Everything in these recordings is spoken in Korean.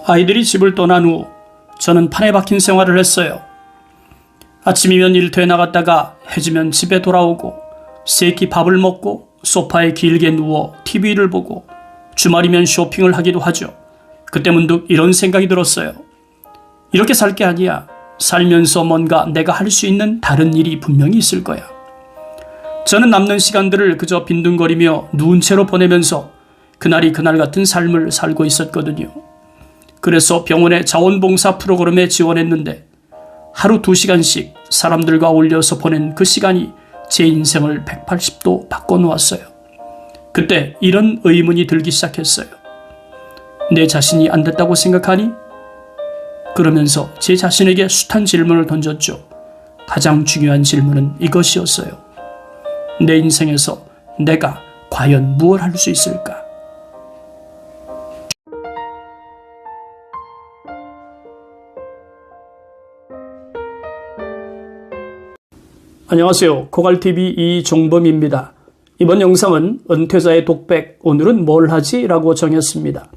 아이들이 집을 떠난 후 저는 판에 박힌 생활을 했어요. 아침이면 일터에 나갔다가 해지면 집에 돌아오고 세끼 밥을 먹고 소파에 길게 누워 TV를 보고 주말이면 쇼핑을 하기도 하죠. 그때 문득 이런 생각이 들었어요. 이렇게 살 게 아니야. 살면서 뭔가 내가 할 수 있는 다른 일이 분명히 있을 거야. 저는 남는 시간들을 그저 빈둥거리며 누운 채로 보내면서 그날이 그날 같은 삶을 살고 있었거든요. 그래서 병원의 자원봉사 프로그램에 지원했는데 하루 2시간씩 사람들과 어울려서 보낸 그 시간이 제 인생을 180도 바꿔놓았어요. 그때 이런 의문이 들기 시작했어요. 내 자신이 안 됐다고 생각하니? 그러면서 제 자신에게 숱한 질문을 던졌죠. 가장 중요한 질문은 이것이었어요. 내 인생에서 내가 과연 무엇을 할 수 있을까? 안녕하세요. 고갈TV 이종범입니다. 이번 영상은 은퇴자의 독백, 오늘은 뭘 하지? 라고 정했습니다.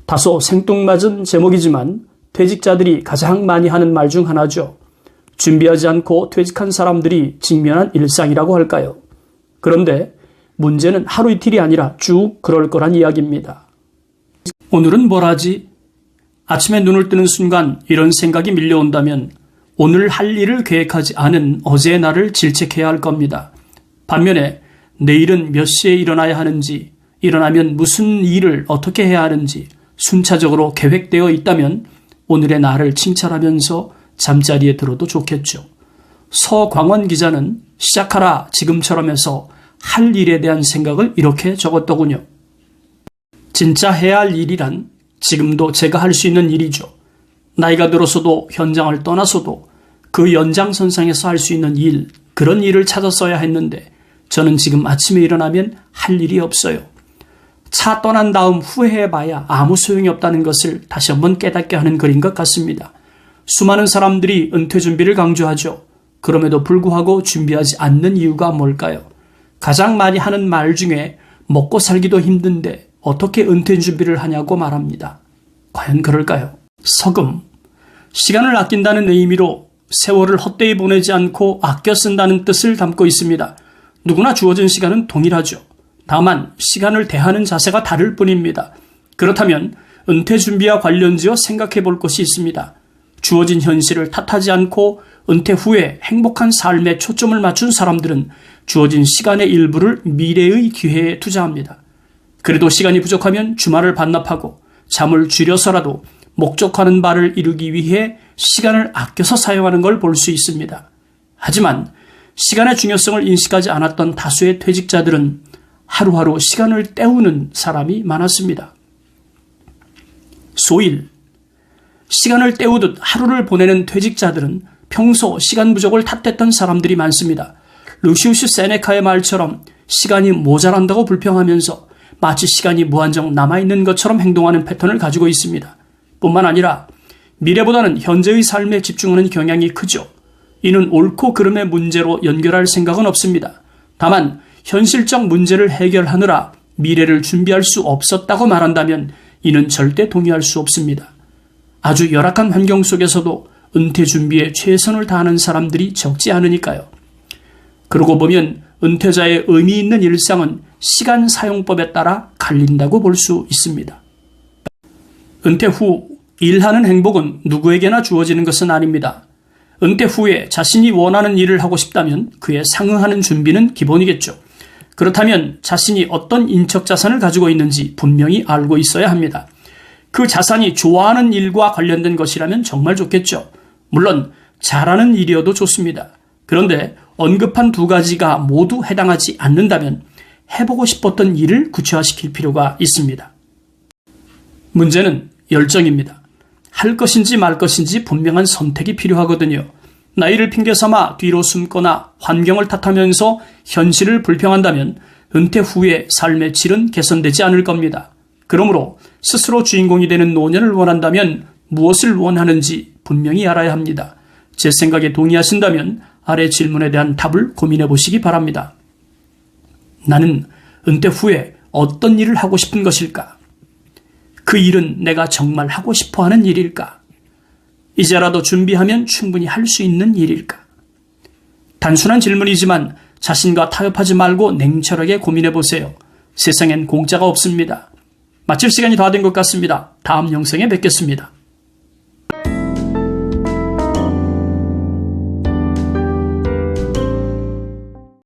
다소 생뚱맞은 제목이지만 퇴직자들이 가장 많이 하는 말 중 하나죠. 준비하지 않고 퇴직한 사람들이 직면한 일상이라고 할까요? 그런데 문제는 하루 이틀이 아니라 쭉 그럴 거란 이야기입니다. 오늘은 뭘 하지? 아침에 눈을 뜨는 순간 이런 생각이 밀려온다면 오늘 할 일을 계획하지 않은 어제의 날을 질책해야 할 겁니다. 반면에 내일은 몇 시에 일어나야 하는지, 일어나면 무슨 일을 어떻게 해야 하는지 순차적으로 계획되어 있다면 오늘의 나를 칭찬하면서 잠자리에 들어도 좋겠죠. 서광원 기자는 시작하라 지금처럼 해서 할 일에 대한 생각을 이렇게 적었더군요. 진짜 해야 할 일이란 지금도 제가 할 수 있는 일이죠. 나이가 들어서도 현장을 떠나서도 그 연장선상에서 할 수 있는 일, 그런 일을 찾았어야 했는데 저는 지금 아침에 일어나면 할 일이 없어요. 차 떠난 다음 후회해봐야 아무 소용이 없다는 것을 다시 한번 깨닫게 하는 글인 것 같습니다. 수많은 사람들이 은퇴 준비를 강조하죠. 그럼에도 불구하고 준비하지 않는 이유가 뭘까요? 가장 많이 하는 말 중에 먹고 살기도 힘든데 어떻게 은퇴 준비를 하냐고 말합니다. 과연 그럴까요? 서금, 시간을 아낀다는 의미로 세월을 헛되이 보내지 않고 아껴 쓴다는 뜻을 담고 있습니다. 누구나 주어진 시간은 동일하죠. 다만 시간을 대하는 자세가 다를 뿐입니다. 그렇다면 은퇴 준비와 관련지어 생각해 볼 것이 있습니다. 주어진 현실을 탓하지 않고 은퇴 후에 행복한 삶에 초점을 맞춘 사람들은 주어진 시간의 일부를 미래의 기회에 투자합니다. 그래도 시간이 부족하면 주말을 반납하고 잠을 줄여서라도 목적하는 바를 이루기 위해 시간을 아껴서 사용하는 걸 볼 수 있습니다. 하지만 시간의 중요성을 인식하지 않았던 다수의 퇴직자들은 하루하루 시간을 때우는 사람이 많았습니다. 소일, 시간을 때우듯 하루를 보내는 퇴직자들은 평소 시간 부족을 탓했던 사람들이 많습니다. 루시우스 세네카의 말처럼 시간이 모자란다고 불평하면서 마치 시간이 무한정 남아있는 것처럼 행동하는 패턴을 가지고 있습니다. 뿐만 아니라 미래보다는 현재의 삶에 집중하는 경향이 크죠. 이는 옳고 그름의 문제로 연결할 생각은 없습니다. 다만 현실적 문제를 해결하느라 미래를 준비할 수 없었다고 말한다면 이는 절대 동의할 수 없습니다. 아주 열악한 환경 속에서도 은퇴 준비에 최선을 다하는 사람들이 적지 않으니까요. 그러고 보면 은퇴자의 의미 있는 일상은 시간 사용법에 따라 갈린다고 볼 수 있습니다. 은퇴 후 일하는 행복은 누구에게나 주어지는 것은 아닙니다. 은퇴 후에 자신이 원하는 일을 하고 싶다면 그에 상응하는 준비는 기본이겠죠. 그렇다면 자신이 어떤 인적 자산을 가지고 있는지 분명히 알고 있어야 합니다. 그 자산이 좋아하는 일과 관련된 것이라면 정말 좋겠죠. 물론 잘하는 일이어도 좋습니다. 그런데 언급한 두 가지가 모두 해당하지 않는다면 해보고 싶었던 일을 구체화시킬 필요가 있습니다. 문제는 열정입니다. 할 것인지 말 것인지 분명한 선택이 필요하거든요. 나이를 핑계 삼아 뒤로 숨거나 환경을 탓하면서 현실을 불평한다면 은퇴 후의 삶의 질은 개선되지 않을 겁니다. 그러므로 스스로 주인공이 되는 노년을 원한다면 무엇을 원하는지 분명히 알아야 합니다. 제 생각에 동의하신다면 아래 질문에 대한 답을 고민해 보시기 바랍니다. 나는 은퇴 후에 어떤 일을 하고 싶은 것일까? 그 일은 내가 정말 하고 싶어 하는 일일까? 이제라도 준비하면 충분히 할 수 있는 일일까? 단순한 질문이지만 자신과 타협하지 말고 냉철하게 고민해 보세요. 세상엔 공짜가 없습니다. 마칠 시간이 다 된 것 같습니다. 다음 영상에 뵙겠습니다.